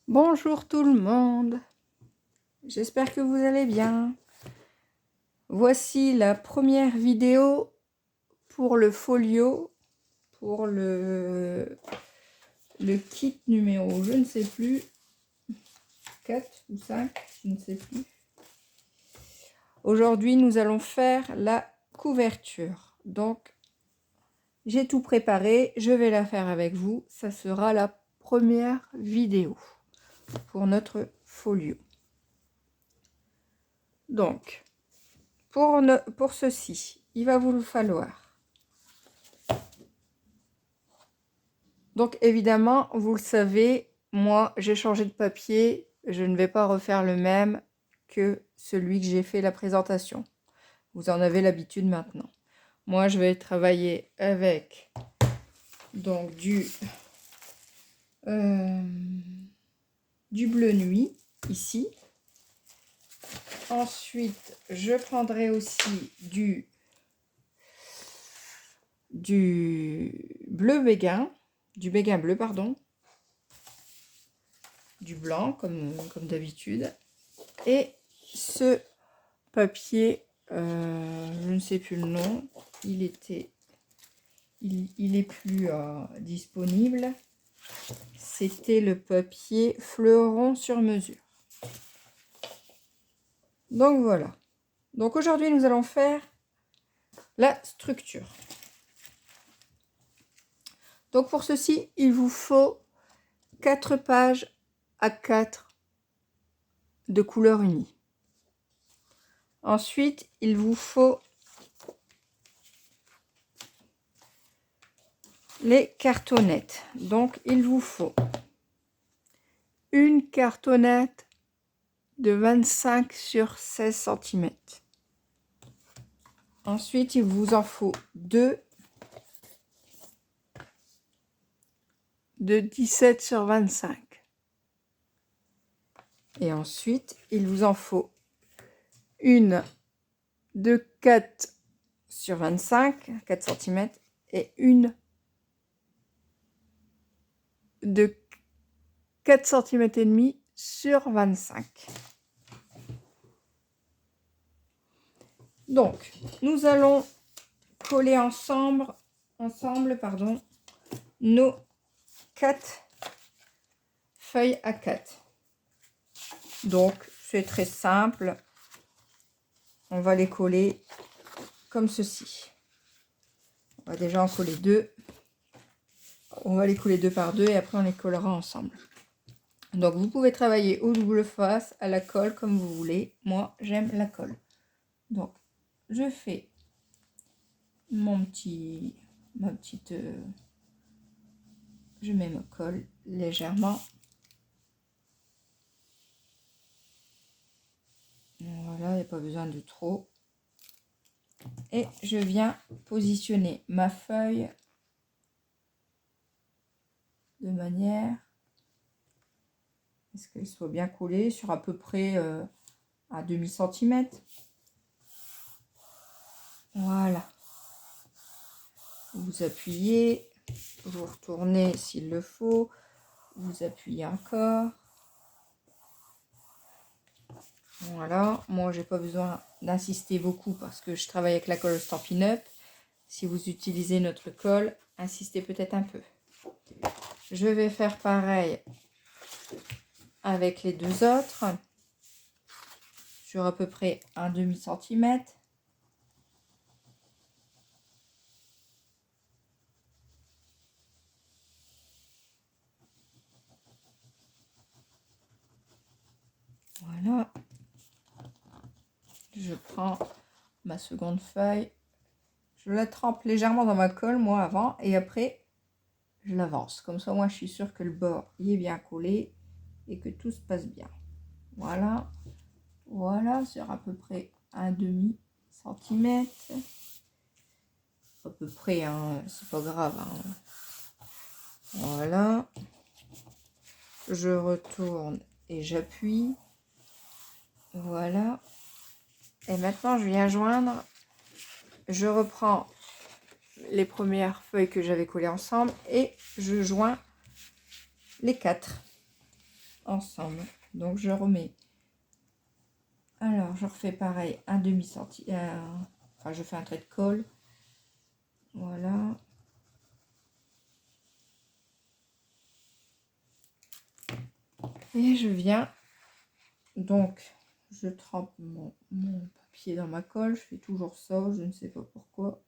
Bonjour tout le monde, j'espère que vous allez bien. Voici la première vidéo pour le folio, pour le kit numéro, je ne sais plus, 4 ou 5, je ne sais plus. Aujourd'hui, nous allons faire la couverture. Donc, j'ai tout préparé, je vais la faire avec vous. Ça sera la première vidéo pour notre folio. Donc, pour ceci, il va vous falloir. Donc, évidemment, vous le savez, moi, j'ai changé de papier. Je ne vais pas refaire le même que celui que j'ai fait la présentation. Vous en avez l'habitude maintenant. Moi, je vais travailler avec donc du bleu nuit, ici. Ensuite, je prendrai aussi du bleu béguin, du béguin bleu, pardon, du blanc, comme d'habitude. Et ce papier, je ne sais plus le nom, il est plus disponible. C'était le papier fleuron sur mesure. Donc voilà. Donc aujourd'hui, nous allons faire la structure. Donc pour ceci, il vous faut 4 pages A4 de couleur unie. Ensuite, il vous faut les cartonnettes. Donc il vous faut une cartonnette de 25 sur 16 cm. Ensuite, il vous en faut 2 de 17 sur 25. Et ensuite, il vous en faut une de 4 sur 25, 4 cm, et une de 4 cm et demi sur 25. Donc, nous allons coller ensemble nos 4 feuilles A4. Donc, c'est très simple. On va les coller comme ceci. On va déjà en coller 2. On va les coller 2 par 2 et après on les collera ensemble. Donc, vous pouvez travailler au double face, à la colle, comme vous voulez. Moi, j'aime la colle. Donc, je fais je mets ma colle légèrement. Voilà, il n'y a pas besoin de trop. Et je viens positionner ma feuille de manière à ce qu'elle soit bien collée sur à peu près à demi centimètre. Voilà. Vous appuyez, vous retournez s'il le faut, vous appuyez encore. Voilà, moi j'ai pas besoin d'insister beaucoup parce que je travaille avec la colle Stampin' Up. Si vous utilisez notre colle, insistez peut-être un peu. Je vais faire pareil avec les deux autres, sur à peu près un demi centimètre. Voilà. Je prends ma seconde feuille, je la trempe légèrement dans ma colle, moi, avant, et après, je l'avance. Comme ça, moi, je suis sûre que le bord y est bien collé et que tout se passe bien. Voilà. Voilà, sur à peu près un demi centimètre. À peu près, hein, c'est pas grave. Hein. Voilà. Je retourne et j'appuie. Voilà. Et maintenant, je viens joindre. Je reprends les premières feuilles que j'avais collées ensemble et je joins les 4 ensemble. Donc je remets. Alors je refais pareil, un demi centimètre. Enfin je fais un trait de colle. Voilà. Et je viens. Donc je trempe mon papier dans ma colle. Je fais toujours ça, je ne sais pas pourquoi.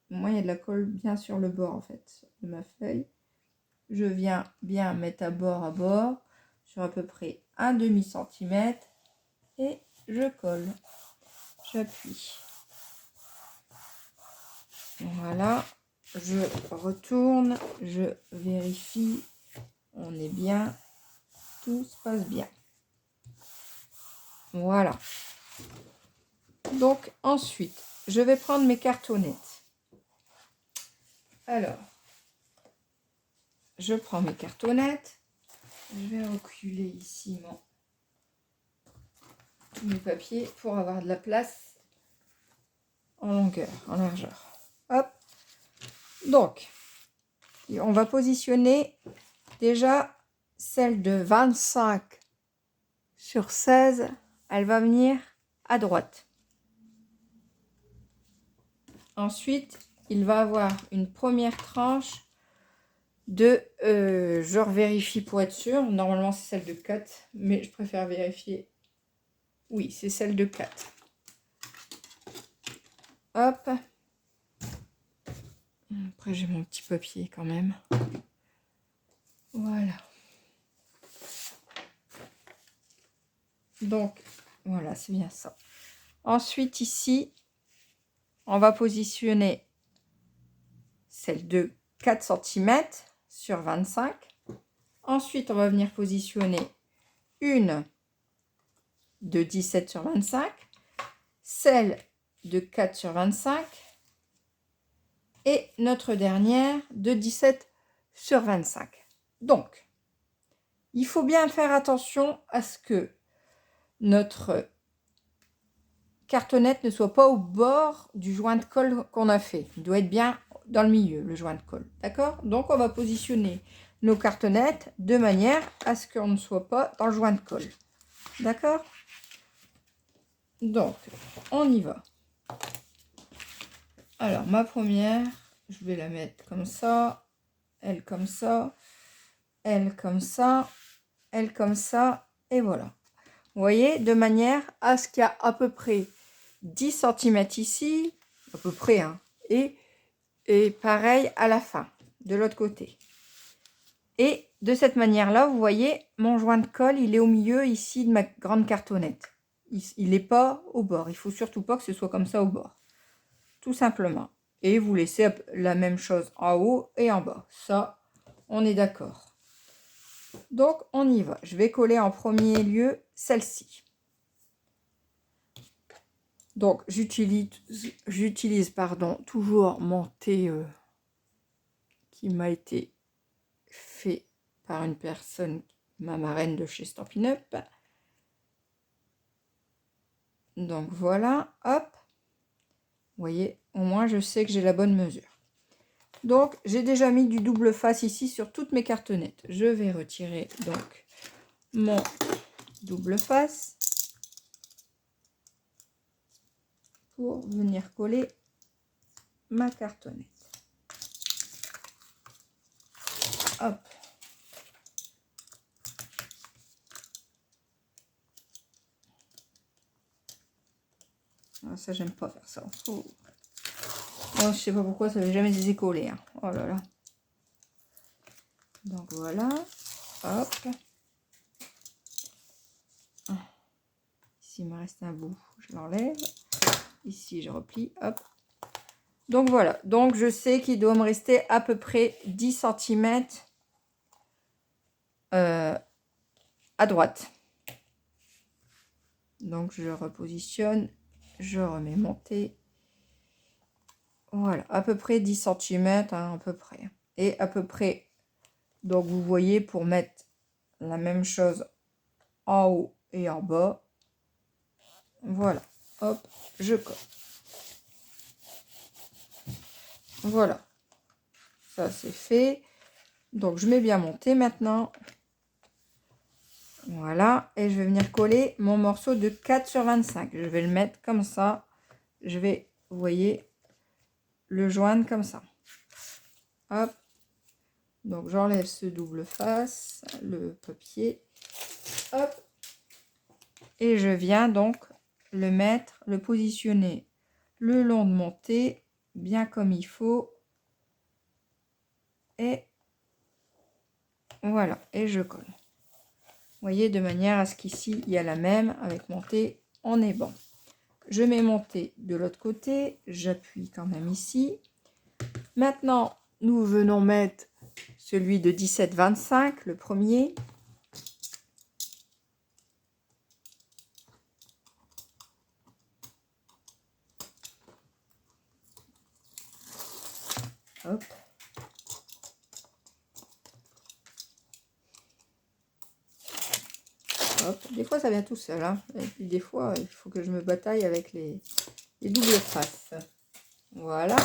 Moi il y a de la colle bien sur le bord en fait de ma feuille. Je viens bien mettre à bord sur à peu près un demi centimètre et je colle. J'appuie. Voilà. Je retourne. Je vérifie. On est bien. Tout se passe bien. Voilà. Donc ensuite, je vais prendre mes cartonnettes. Alors, je prends mes cartonnettes. Je vais reculer ici mes papiers pour avoir de la place en longueur, en largeur. Hop. Donc, on va positionner déjà celle de 25 sur 16. Elle va venir à droite. Ensuite, il va avoir une première tranche de... je revérifie pour être sûr. Normalement, c'est celle de 4, mais je préfère vérifier. Oui, c'est celle de 4. Hop. Après, j'ai mon petit papier quand même. Voilà. Donc, voilà, c'est bien ça. Ensuite, ici, on va positionner celle de 4 cm sur 25. Ensuite, on va venir positionner une de 17 sur 25, celle de 4 sur 25 et notre dernière de 17 sur 25. Donc, il faut bien faire attention à ce que notre cartonnette ne soit pas au bord du joint de colle qu'on a fait. Il doit être bien dans le milieu, le joint de colle. D'accord? Donc, on va positionner nos cartonnettes de manière à ce qu'on ne soit pas dans le joint de colle. D'accord? Donc, on y va. Alors, ma première, je vais la mettre comme ça, elle comme ça, elle comme ça, elle comme ça, et voilà. Vous voyez, de manière à ce qu'il y a à peu près 10 cm ici, à peu près, hein, et pareil à la fin, de l'autre côté. Et de cette manière-là, vous voyez, mon joint de colle, il est au milieu ici de ma grande cartonnette. Il n'est pas au bord. Il faut surtout pas que ce soit comme ça au bord. Tout simplement. Et vous laissez la même chose en haut et en bas. Ça, on est d'accord. Donc, on y va. Je vais coller en premier lieu celle-ci. Donc, j'utilise toujours mon thé qui m'a été fait par une personne, ma marraine de chez Stampin' Up. Donc, voilà, hop. Vous voyez, au moins, je sais que j'ai la bonne mesure. Donc, j'ai déjà mis du double face ici sur toutes mes cartonnettes. Je vais retirer donc mon double face pour venir coller ma cartonnette. Hop. Ah, ça, j'aime pas faire ça. Oh. Oh, je sais pas pourquoi ça ne veut jamais décoller. Hein. Oh là là. Donc voilà. Hop. Ici, il me reste un bout. Je l'enlève. Ici, je replie. Hop. Donc voilà. Donc je sais qu'il doit me rester à peu près 10 cm à droite. Donc je repositionne. Je remets mon thé. Voilà, à peu près 10 cm, hein, à peu près. Et à peu près, donc vous voyez, pour mettre la même chose en haut et en bas. Voilà, hop, je colle. Voilà, ça c'est fait. Donc je mets bien mon thé maintenant. Voilà, et je vais venir coller mon morceau de 4 sur 25. Je vais le mettre comme ça. Je vais, vous voyez, le joindre comme ça. Hop. Donc j'enlève ce double face, le papier. Hop. Et je viens donc le mettre, le positionner le long de mon T, bien comme il faut. Et voilà, et je colle. Vous voyez, de manière à ce qu'ici, il y a la même, avec mon T, on est bon. Je mets mon T de l'autre côté, j'appuie quand même ici. Maintenant, nous venons mettre celui de 17-25, le premier. Hop. Hop. Des fois, ça vient tout seul, hein. Et puis des fois, il faut que je me bataille avec les doubles faces. Voilà.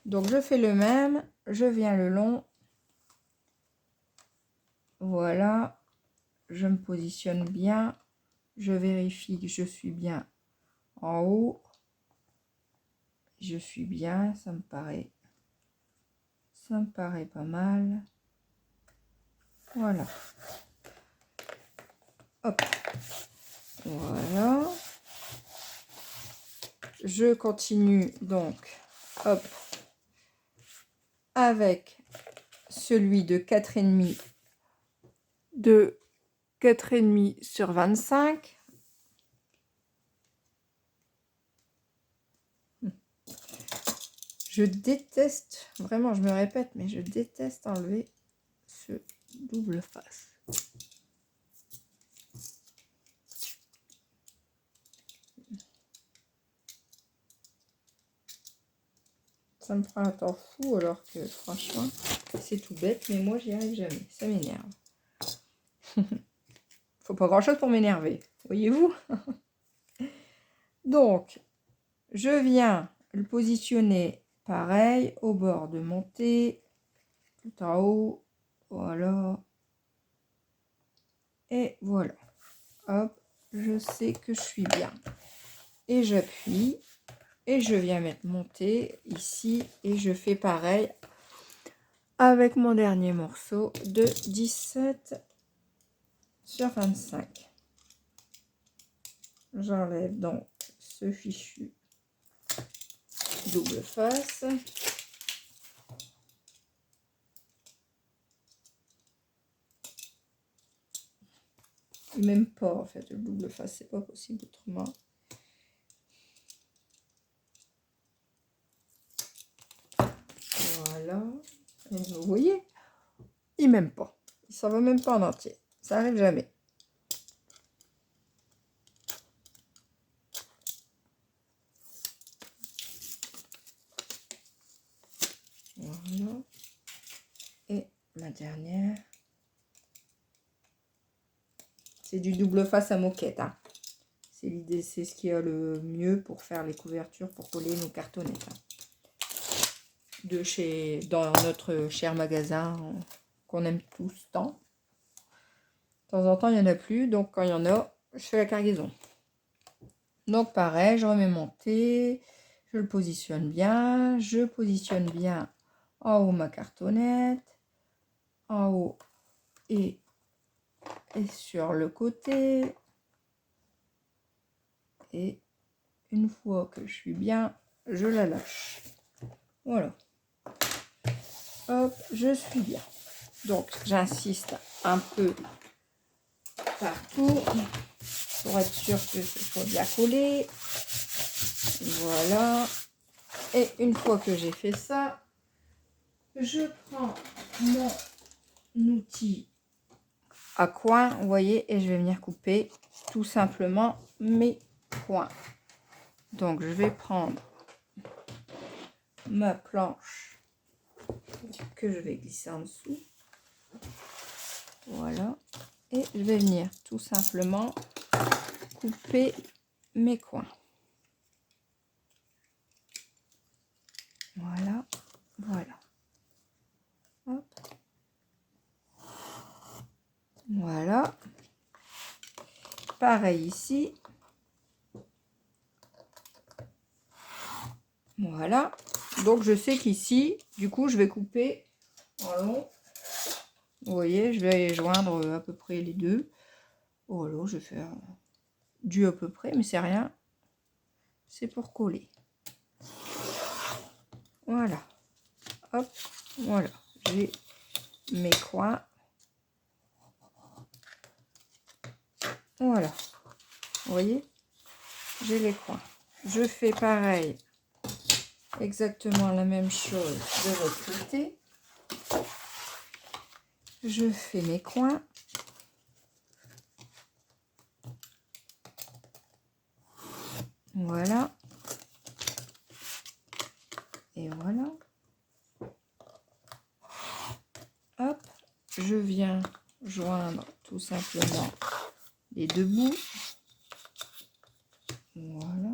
Donc, je fais le même. Je viens le long. Voilà. Je me positionne bien. Je vérifie que je suis bien en haut. Je suis bien. Ça me paraît pas mal. Voilà. Hop. Voilà. Je continue donc, hop, avec celui de 4,5 sur 25. Je déteste, vraiment je me répète, mais je déteste enlever ce double face. Ça me prend un temps fou alors que franchement c'est tout bête, mais moi j'y arrive jamais, ça m'énerve. Faut pas grand chose pour m'énerver, voyez-vous. Donc je viens le positionner pareil au bord de mon T, tout en haut, voilà, et voilà. Hop, je sais que je suis bien, et j'appuie. Et je viens mettre mon T ici et je fais pareil avec mon dernier morceau de 17 sur 25. J'enlève donc ce fichu double face. Même pas en fait le double face, c'est pas possible autrement. Voilà. Et vous voyez, il m'aime pas. Il s'en va même pas en entier. Ça arrive jamais. Voilà. Et ma dernière. C'est du double face à moquette. Hein. C'est l'idée, c'est ce qui a le mieux pour faire les couvertures, pour coller nos cartonnettes. Hein. Dans notre cher magasin qu'on aime tous tant. De temps en temps, il n'y en a plus. Donc, quand il y en a, je fais la cargaison. Donc, pareil, je remets mon T. Je le positionne bien. Je positionne bien en haut ma cartonnette. En haut et sur le côté. Et une fois que je suis bien, je la lâche. Voilà. Hop, je suis bien. Donc, j'insiste un peu partout pour être sûr que ce soit bien collé. Voilà. Et une fois que j'ai fait ça, je prends mon outil à coin, vous voyez, et je vais venir couper tout simplement mes coins. Donc, je vais prendre ma planche que je vais glisser en dessous. Voilà. Et je vais venir tout simplement couper mes coins. Voilà. Voilà. Hop. Voilà. pareil ici. Voilà. Donc, je sais qu'ici, du coup, je vais couper en long. Vous voyez, je vais joindre à peu près les deux. Oh là, je vais faire du à peu près, mais c'est rien. C'est pour coller. Voilà. Hop, voilà. J'ai mes coins. Voilà. Vous voyez, j'ai les coins. Je fais pareil. Exactement la même chose de l'autre côté. Je fais mes coins. Voilà. Et voilà. Hop. Je viens joindre tout simplement les deux bouts. Voilà.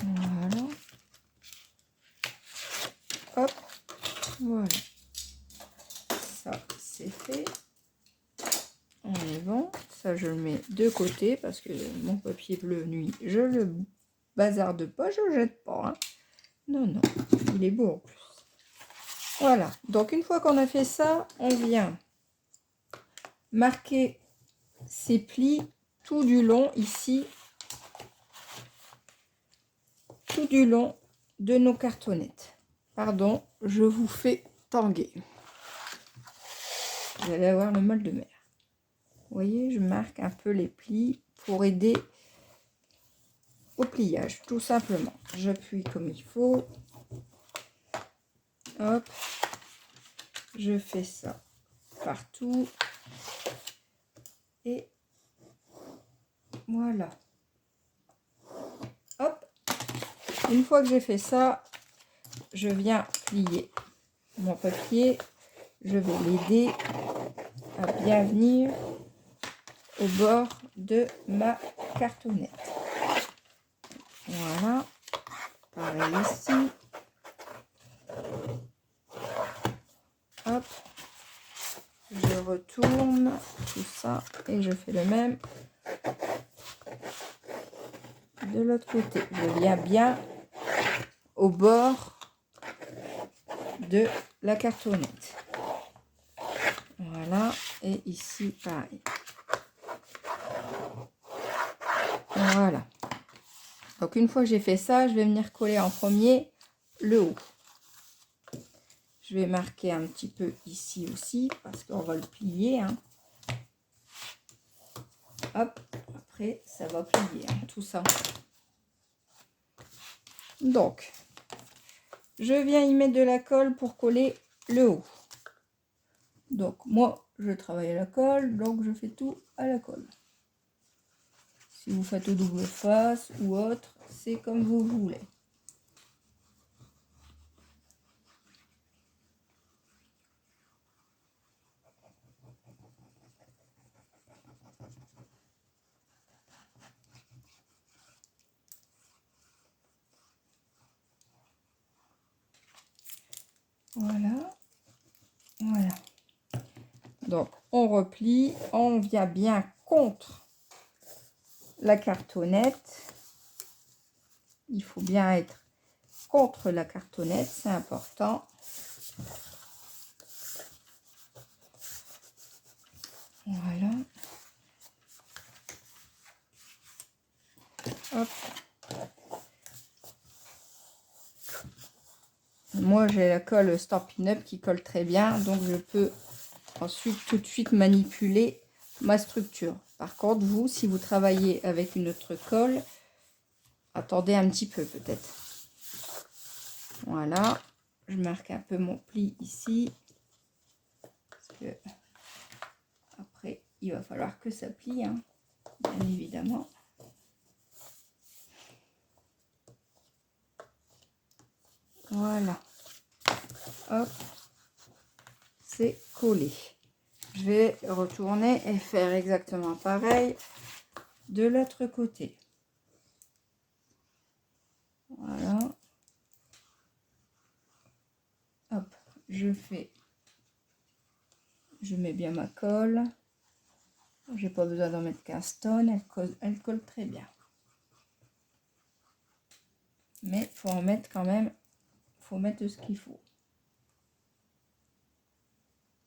Voilà. Hop. Voilà. Ça, c'est fait. On est bon. Ça, je le mets de côté parce que mon papier bleu nuit, je le bazarde pas, je le jette pas. Hein. Non, non. Il est beau en plus. Voilà. Donc, une fois qu'on a fait ça, on vient marquer ces plis tout du long ici. Tout du long de nos cartonnettes. Pardon, je vous fais tanguer. Vous allez avoir le mal de mer. Vous voyez, je marque un peu les plis pour aider au pliage, tout simplement. J'appuie comme il faut. Hop. Je fais ça partout. Et voilà. Hop. Une fois que j'ai fait ça, je viens plier mon papier. Je vais l'aider à bien venir au bord de ma cartonnette. Voilà. Pareil ici. Hop. Je retourne tout ça et je fais le même de l'autre côté. Je viens bien au bord de la cartonnette. Voilà. Et ici, pareil. Voilà. Donc, une fois que j'ai fait ça, je vais venir coller en premier le haut. Je vais marquer un petit peu ici aussi, parce qu'on va le plier. Hein. Hop, après, ça va plier, hein, tout ça. Donc, je viens y mettre de la colle pour coller le haut. Donc, moi, je travaille à la colle, donc je fais tout à la colle. Si vous faites au double face ou autre, c'est comme vous voulez. Voilà. Voilà. Donc, on replie, on vient bien contre la cartonnette. Il faut bien être contre la cartonnette, c'est important. Voilà. Hop. Moi, j'ai la colle Stampin' Up qui colle très bien, donc je peux ensuite tout de suite manipuler ma structure. Par contre, vous, si vous travaillez avec une autre colle, attendez un petit peu peut-être. Voilà, je marque un peu mon pli ici. Parce que après, il va falloir que ça plie, hein, bien évidemment. Voilà. Hop. C'est collé. Je vais retourner et faire exactement pareil de l'autre côté. Voilà. Hop. je mets bien ma colle. J'ai pas besoin d'en mettre 15 tonnes, elle colle très bien. Mais faut en mettre quand même, faut mettre ce qu'il faut.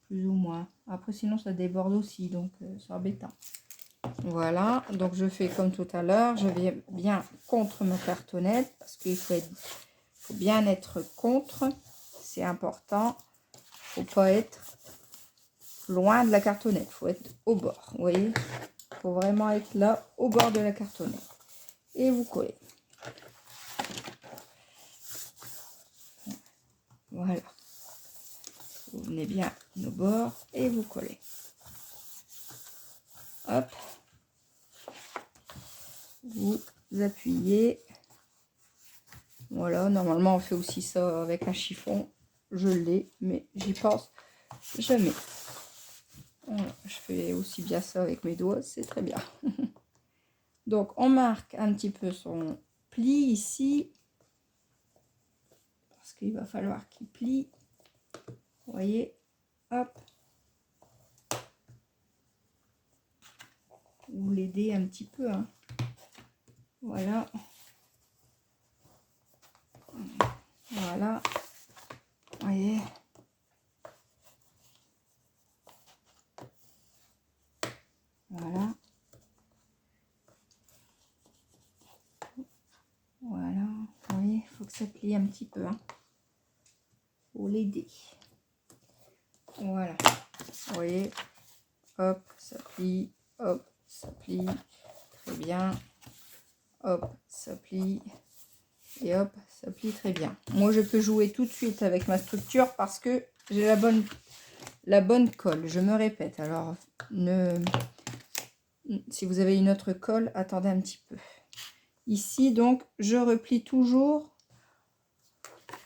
Plus ou moins. Après sinon ça déborde aussi, donc c'est embêtant. Voilà, donc je fais comme tout à l'heure, je vais bien contre ma cartonnette parce qu'il faut bien être contre, c'est important. Faut pas être loin de la cartonnette, faut être au bord, vous voyez. Faut vraiment être là au bord de la cartonnette et vous collez. Voilà, vous venez bien au bord et vous collez. Hop, vous appuyez. Voilà, normalement on fait aussi ça avec un chiffon. Je l'ai, mais j'y pense jamais. Voilà, je fais aussi bien ça avec mes doigts, c'est très bien. Donc on marque un petit peu son pli ici. Parce qu'il va falloir qu'il plie. Vous voyez, hop. Vous l'aidez un petit peu, hein. Voilà. Voilà. Vous voyez. Voilà. Voilà. Vous voyez, il faut que ça plie un petit peu, hein. Faut l'aider. Voilà. Vous voyez. Hop, ça plie. Hop, ça plie. Très bien. Hop, ça plie. Et hop, ça plie très bien. Moi, je peux jouer tout de suite avec ma structure parce que j'ai la bonne colle. Je me répète. Alors, si vous avez une autre colle, attendez un petit peu. Ici, donc, je replie toujours.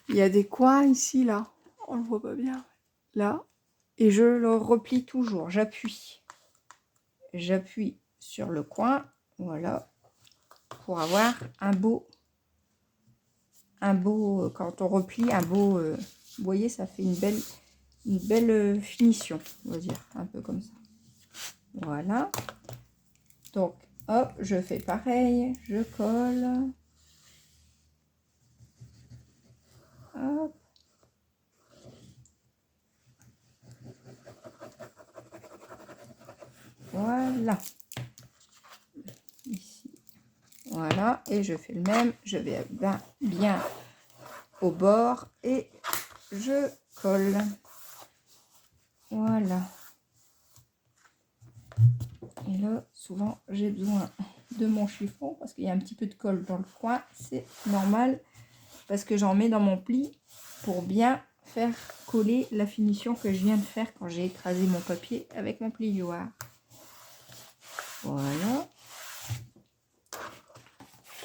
Il y a des coins ici, là. On le voit pas bien. Là. Et je le replie toujours. J'appuie. J'appuie sur le coin. Voilà. Pour avoir un beau, quand on replie, un beau, vous voyez, ça fait une belle finition, on va dire, un peu comme ça. Voilà. Donc, hop, je fais pareil, je colle. Hop. Voilà. Ici. Voilà. Et je fais le même. Je vais bien au bord et je colle. Voilà. Et là, souvent, j'ai besoin de mon chiffon parce qu'il y a un petit peu de colle dans le coin. C'est normal parce que j'en mets dans mon pli pour bien faire coller la finition que je viens de faire quand j'ai écrasé mon papier avec mon plioir. Voilà.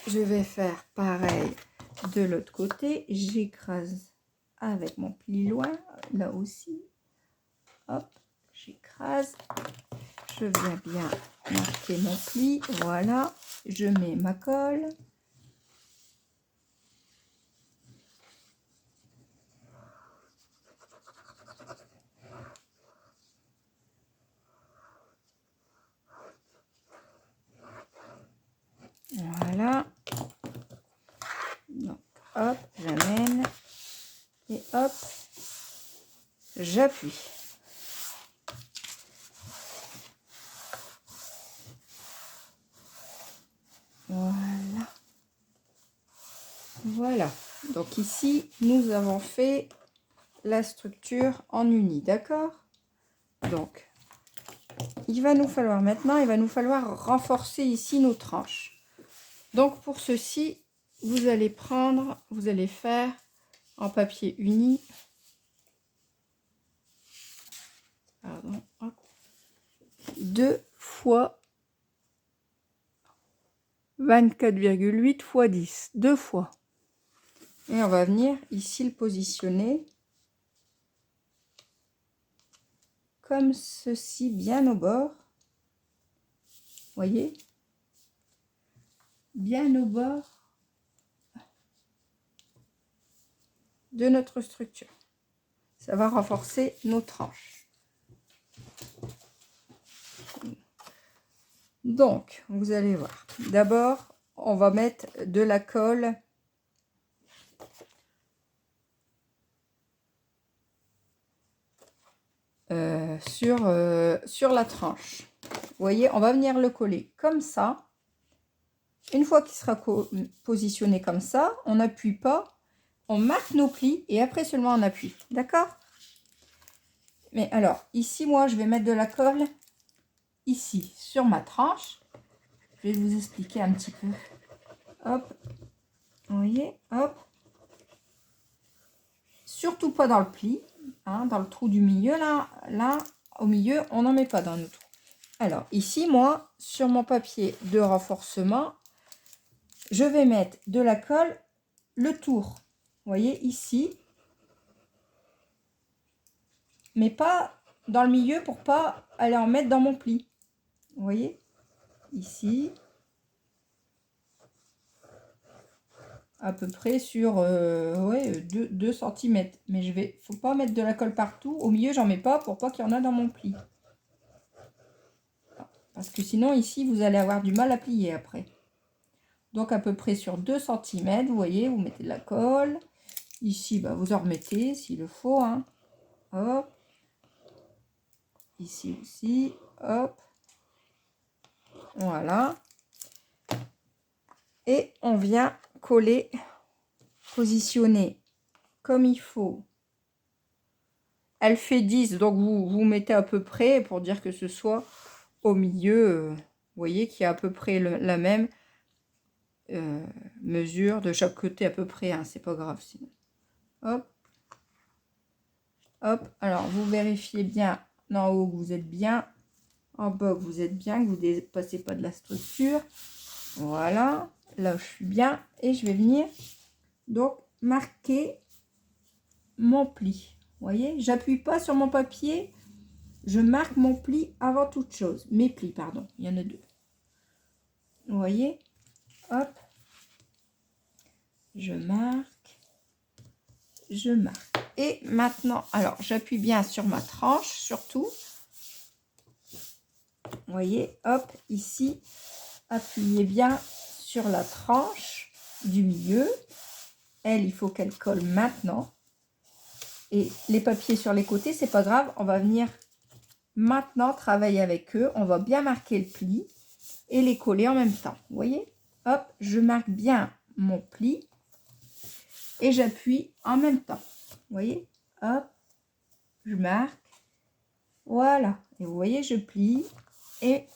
Je vais faire pareil de l'autre côté. J'écrase avec mon plioir, là aussi. Hop, j'écrase. Je viens bien marquer mon pli. Voilà. Je mets ma colle. Voilà. Donc, hop, j'amène. Et hop, j'appuie. Voilà. Voilà. Donc ici, nous avons fait la structure en uni, d'accord? Donc, il va nous falloir renforcer ici nos tranches. Donc pour ceci, vous allez faire en papier uni. Pardon, hop, 2 fois 24,8 fois 10, 2 fois. Et on va venir ici le positionner comme ceci, bien au bord. Voyez, bien au bord de notre structure. Ça va renforcer nos tranches. Donc, vous allez voir. D'abord, on va mettre de la colle sur la tranche. Vous voyez, on va venir le coller comme ça. Une fois qu'il sera positionné comme ça, on n'appuie pas, on marque nos plis et après seulement on appuie. D'accord? Mais alors, ici, moi, je vais mettre de la colle ici, sur ma tranche. Je vais vous expliquer un petit peu. Hop, vous voyez, hop. Surtout pas dans le pli, hein, dans le trou du milieu, là, au milieu, on n'en met pas dans le trou. Alors, ici, moi, sur mon papier de renforcement, je vais mettre de la colle le tour. Vous voyez, ici. Mais pas dans le milieu pour pas aller en mettre dans mon pli. Vous voyez, ici. À peu près sur ouais, 2 cm. Mais je vais, faut pas mettre de la colle partout. Au milieu, j'en mets pas pour pas qu'il y en a dans mon pli. Parce que sinon, ici, vous allez avoir du mal à plier après. Donc, à peu près sur 2 cm, vous voyez, vous mettez de la colle. Ici, bah, vous en remettez s'il le faut. Hein. Hop. Ici aussi. Hop. Voilà. Et on vient coller, positionner comme il faut. Elle fait 10, donc vous mettez à peu près pour dire que ce soit au milieu. Vous voyez qu'il y a à peu près la même mesure de chaque côté à peu près. Hein, c'est pas grave sinon. Hop. Hop. Alors vous vérifiez bien en haut que vous êtes bien. En bas que vous êtes bien, que vous ne dépassez pas de la structure. Voilà. Là je suis bien. Et je vais venir donc marquer mon pli. Vous voyez, j'appuie pas sur mon papier. Je marque mon pli avant toute chose. Mes plis, pardon. Il y en a 2. Vous voyez, hop, je marque, je marque. Et maintenant, alors, j'appuie bien sur ma tranche, surtout. Vous voyez, hop, ici, appuyez bien sur la tranche du milieu. Elle, il faut qu'elle colle maintenant. Et les papiers sur les côtés, c'est pas grave. On va venir maintenant travailler avec eux. On va bien marquer le pli et les coller en même temps. Vous voyez, hop, je marque bien mon pli et j'appuie en même temps. Vous voyez, hop, je marque, voilà, et vous voyez, je plie et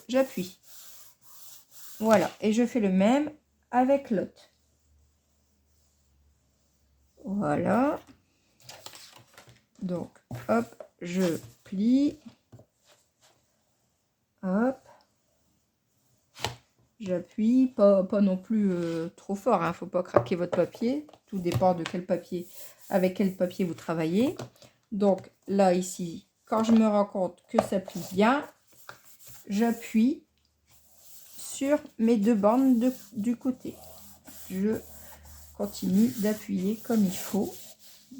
j'appuie. Voilà, et je fais le même avec l'autre. Voilà, donc hop, je plie, hop, j'appuie, pas non plus trop fort, hein, faut pas craquer votre papier, tout dépend de quel papier, avec quel papier vous travaillez. Donc là, ici, quand je me rends compte que ça plie bien, j'appuie sur mes 2 bandes du côté. Je continue d'appuyer comme il faut.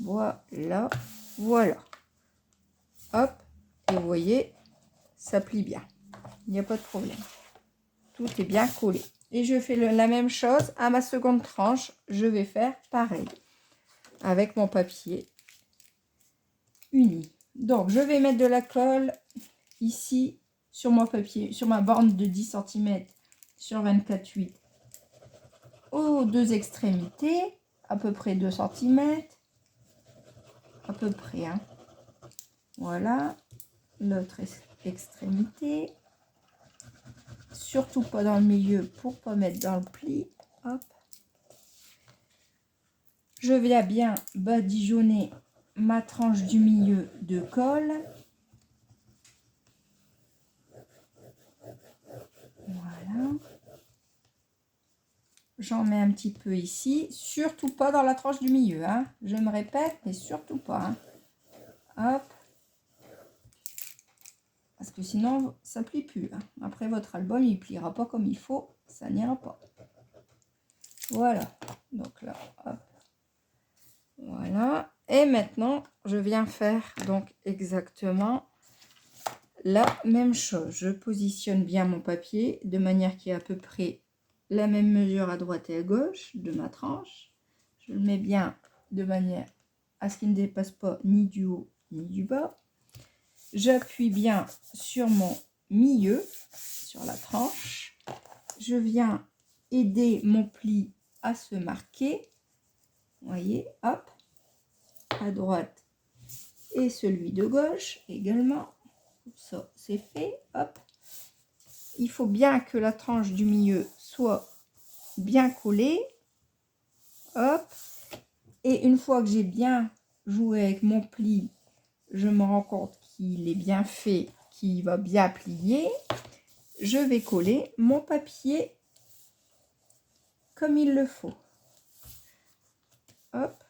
Voilà, voilà. Hop, et vous voyez, ça plie bien. Il n'y a pas de problème. Tout est bien collé. Et je fais la même chose à ma seconde tranche. Je vais faire pareil avec mon papier uni. Donc, je vais mettre de la colle ici sur mon papier, sur ma borne de 10 cm sur 24,8 aux 2 extrémités, à peu près 2 cm, à peu près. Hein. Voilà, l'autre extrémité. Surtout pas dans le milieu pour pas mettre dans le pli. Hop. Je viens bien badigeonner ma tranche du milieu de colle. Voilà. J'en mets un petit peu ici. Surtout pas dans la tranche du milieu. Hein. Je me répète, mais surtout pas. Hein. Hop. Parce que sinon, ça plie plus. Hein. Après, votre album, il pliera pas comme il faut. Ça n'ira pas. Voilà. Donc là, hop. Voilà. Et maintenant, je viens faire donc exactement la même chose. Je positionne bien mon papier de manière qu'il y ait à peu près la même mesure à droite et à gauche de ma tranche. Je le mets bien de manière à ce qu'il ne dépasse pas ni du haut ni du bas. J'appuie bien sur mon milieu, sur la tranche. Je viens aider mon pli à se marquer. Vous voyez, hop, à droite et celui de gauche également. Ça, c'est fait, hop. Il faut bien que la tranche du milieu soit bien collée, hop. Et une fois que j'ai bien joué avec mon pli, je me rends compte qu'il est bien fait, qu'il va bien plier. Je vais coller mon papier comme il le faut. Hop.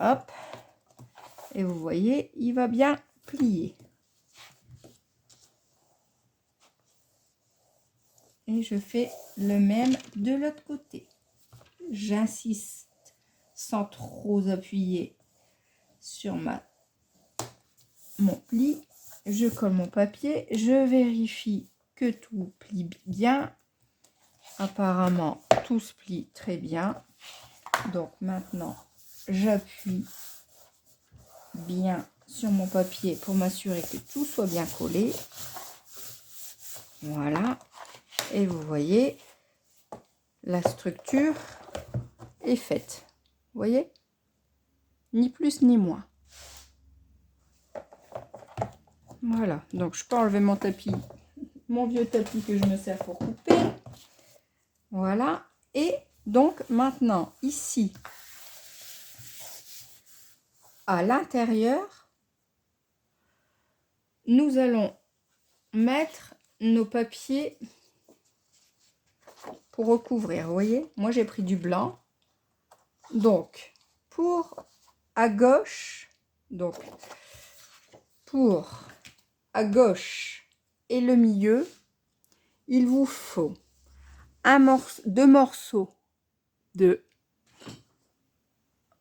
Hop. Et vous voyez, il va bien plier. Et je fais le même de l'autre côté. J'insiste sans trop appuyer sur mon pli. Je colle mon papier. Je vérifie que tout plie bien. Apparemment, tout se plie très bien. Donc maintenant, j'appuie bien sur mon papier pour m'assurer que tout soit bien collé. Voilà. Et vous voyez, la structure est faite. Vous voyez? Ni plus ni moins. Voilà. Donc, je peux enlever mon tapis, mon vieux tapis que je me sers pour couper. Voilà. Et donc, maintenant, ici, à l'intérieur, nous allons mettre nos papiers pour recouvrir. Vous voyez, moi j'ai pris du blanc. Donc, pour à gauche, donc pour à gauche et le milieu, il vous faut deux morceaux de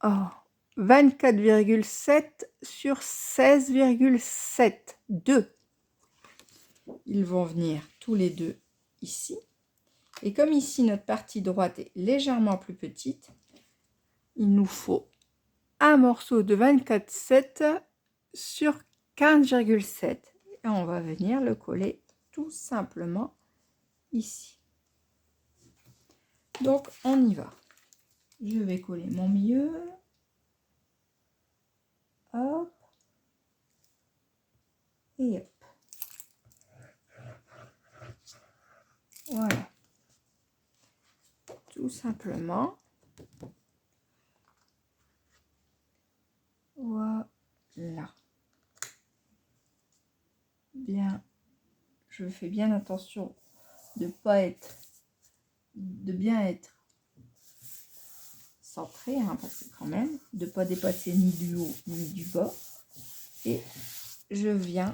24,7 sur 16,7. Deux. Ils vont venir tous les deux ici. Et comme ici, notre partie droite est légèrement plus petite, il nous faut un morceau de 24,7 sur 15,7. Et on va venir le coller tout simplement ici. Donc, on y va. Je vais coller mon milieu. Hop. Et hop. Voilà. Tout simplement. Voilà. Bien. Je fais bien attention de bien être centré, hein, parce que quand même, de ne pas dépasser ni du haut ni du bas. Et je viens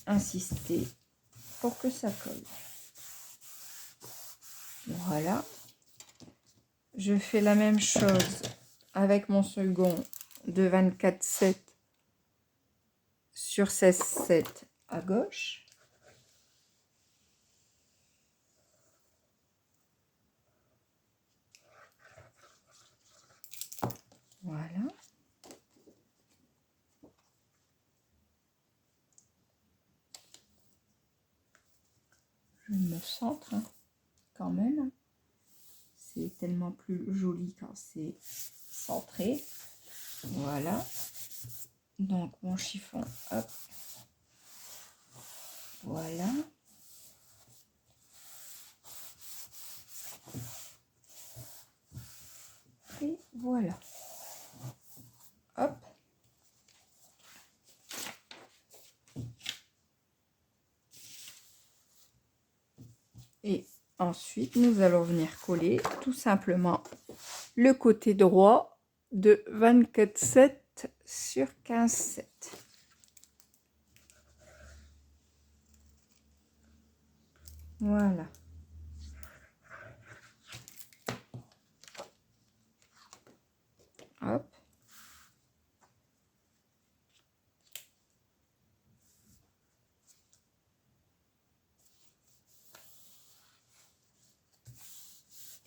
insister pour que ça colle. Voilà. Je fais la même chose avec mon second de 24,7 sur 16,7 à gauche. Voilà. Je me centre quand même. C'est tellement plus joli quand c'est centré. Voilà. Donc mon chiffon, hop. Voilà. Et voilà. Hop. Et ensuite, nous allons venir coller tout simplement le côté droit de 24,7 sur 15,7. Voilà.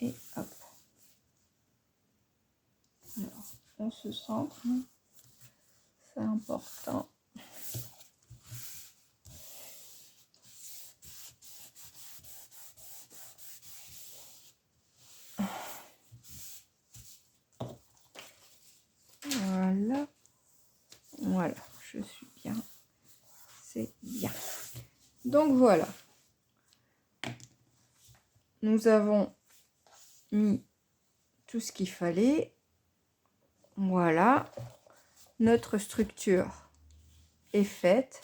Et hop. Alors, on se centre. C'est important. Voilà. Voilà, je suis bien. C'est bien. Donc voilà. Nous avons mis tout ce qu'il fallait. Voilà. Notre structure est faite.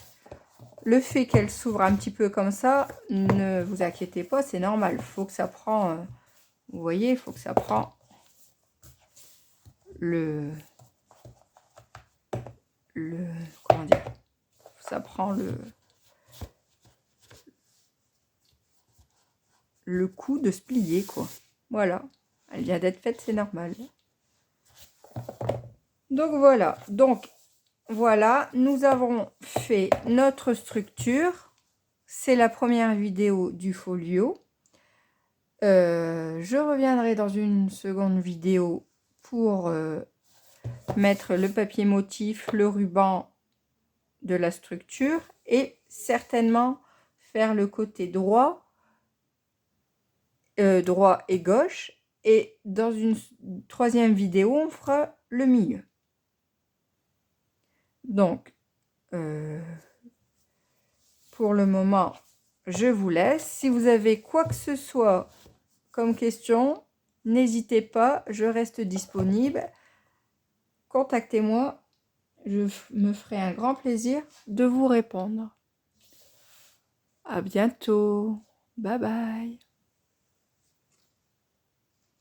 Le fait qu'elle s'ouvre un petit peu comme ça, ne vous inquiétez pas, c'est normal. Il faut que ça prend, vous voyez, il faut que ça prend comment dire, ça prend le coup de se plier, quoi. Voilà, elle vient d'être faite, c'est normal. Donc voilà, nous avons fait notre structure. C'est la première vidéo du folio. Je reviendrai dans une seconde vidéo pour mettre le papier motif, le ruban de la structure et certainement faire le côté droit et gauche, et dans une troisième vidéo on fera le milieu. Donc pour le moment je vous laisse. Si vous avez quoi que ce soit comme question, n'hésitez pas, je reste disponible. Contactez-moi, je me ferai un grand plaisir de vous répondre. À bientôt. Bye bye.